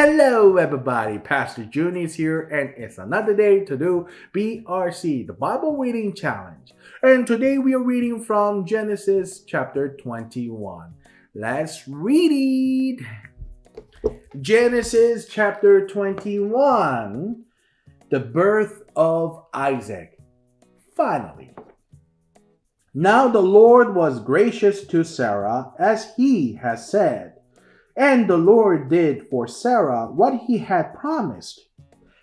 Hello, everybody. Pastor Joon is here, and it's another day to do BRC, the Bible Reading Challenge. And today we are reading from Genesis chapter 21. Let's read it. Genesis chapter 21, the birth of Isaac. Finally. Now the Lord was gracious to Sarah, as he has said. And the Lord did for Sarah what he had promised.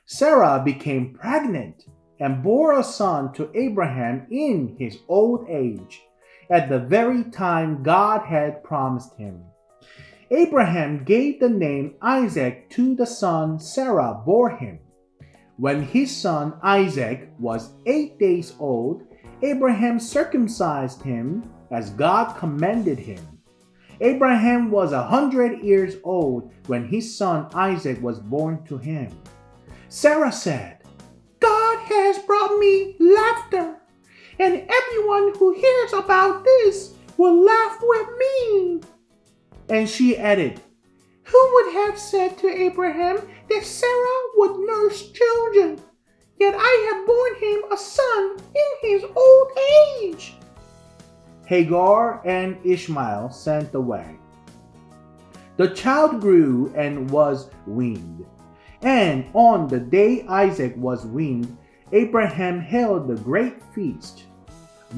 Sarah became pregnant and bore a son to Abraham in his old age, at the very time God had promised him. Abraham gave the name Isaac to the son Sarah bore him. When his son Isaac was 8 days old, Abraham circumcised him as God commanded him. Abraham was 100 years old when his son Isaac was born to him. Sarah said, "God has brought me laughter, and everyone who hears about this will laugh with me." And she added, "Who would have said to Abraham that Sarah would nurse children? Yet I have borne him a son in his old age." Hagar and Ishmael sent away. The child grew and was weaned. And on the day Isaac was weaned, Abraham held a great feast.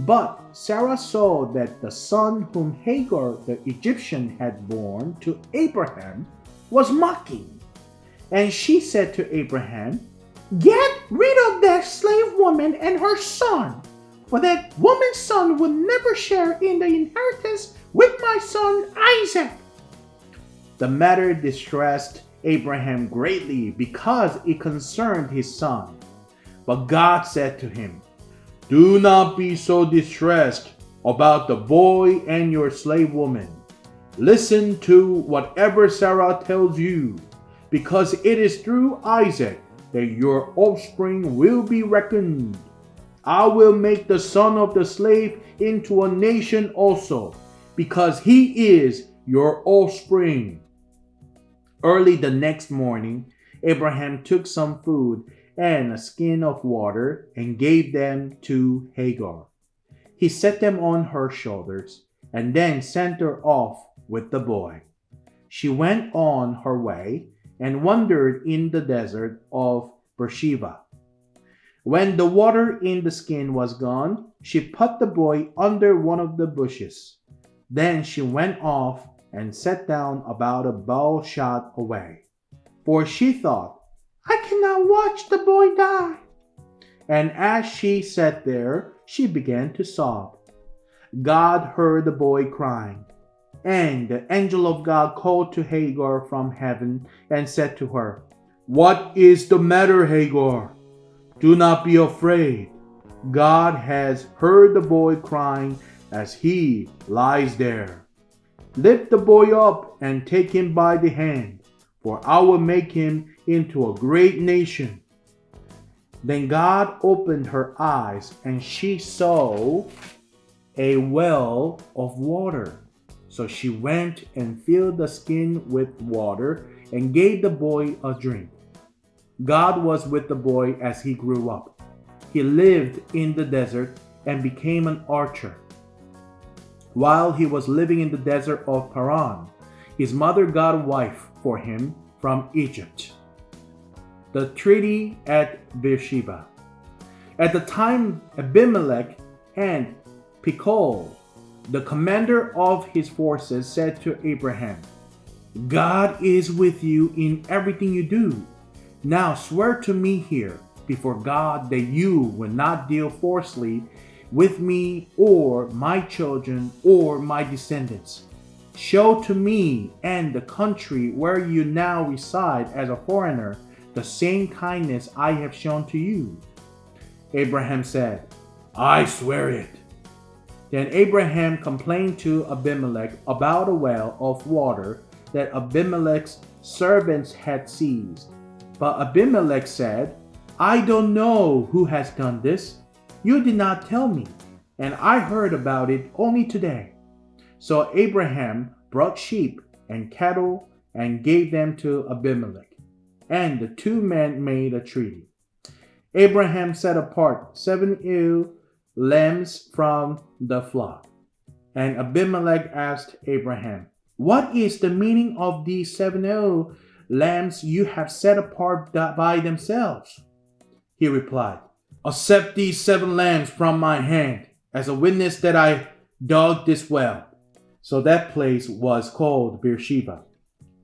But Sarah saw that the son whom Hagar the Egyptian had borne to Abraham was mocking. And she said to Abraham, "Get rid of that slave woman and her son, for that woman's son will never share in the inheritance with my son Isaac." The matter distressed Abraham greatly because it concerned his son. But God said to him, "Do not be so distressed about the boy and your slave woman. Listen to whatever Sarah tells you, because it is through Isaac that your offspring will be reckoned. I will make the son of the slave into a nation also, because he is your offspring." Early the next morning, Abraham took some food and a skin of water and gave them to Hagar. He set them on her shoulders and then sent her off with the boy. She went on her way and wandered in the desert of Beersheba. When the water in the skin was gone, she put the boy under one of the bushes. Then she went off and sat down about a bow shot away. For she thought, "I cannot watch the boy die." And as she sat there, she began to sob. God heard the boy crying. And the angel of God called to Hagar from heaven and said to her, "What is the matter, Hagar? Do not be afraid. God has heard the boy crying as he lies there. Lift the boy up and take him by the hand, for I will make him into a great nation." Then God opened her eyes, and she saw a well of water. So she went and filled the skin with water and gave the boy a drink. God was with the boy as he grew up. He lived in the desert and became an archer. While he was living in the desert of Paran, his mother got a wife for him from Egypt. The treaty at Beersheba. At the time, Abimelech and Phicol, the commander of his forces, said to Abraham, "God is with you in everything you do. Now swear to me here before God that you will not deal forcibly with me or my children or my descendants. Show to me and the country where you now reside as a foreigner the same kindness I have shown to you." Abraham said, "I swear it." Then Abraham complained to Abimelech about a well of water that Abimelech's servants had seized. But Abimelech said, "I don't know who has done this. You did not tell me, and I heard about it only today." So Abraham brought sheep and cattle and gave them to Abimelech. and the two men made a treaty. Abraham set apart 7 ewe lambs from the flock. And Abimelech asked Abraham, "What is the meaning of these 7 ewe lambs you have set apart by themselves?" He replied, "Accept these 7 lambs from my hand as a witness that I dug this well." So that place was called Beersheba,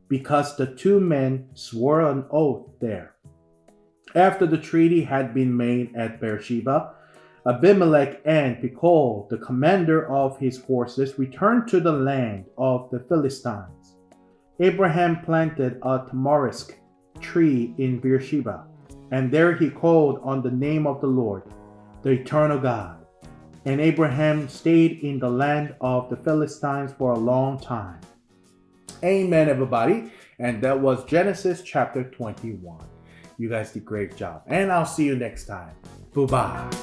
because the two men swore an oath there. After the treaty had been made at Beersheba, Abimelech and Phicol, the commander of his forces, returned to the land of the Philistines. Abraham planted a tamarisk tree in Beersheba, and there he called on the name of the Lord, the eternal God. And Abraham stayed in the land of the Philistines for a long time. Amen, everybody. And that was Genesis chapter 21. You guys did a great job. And I'll see you next time. Bye-bye.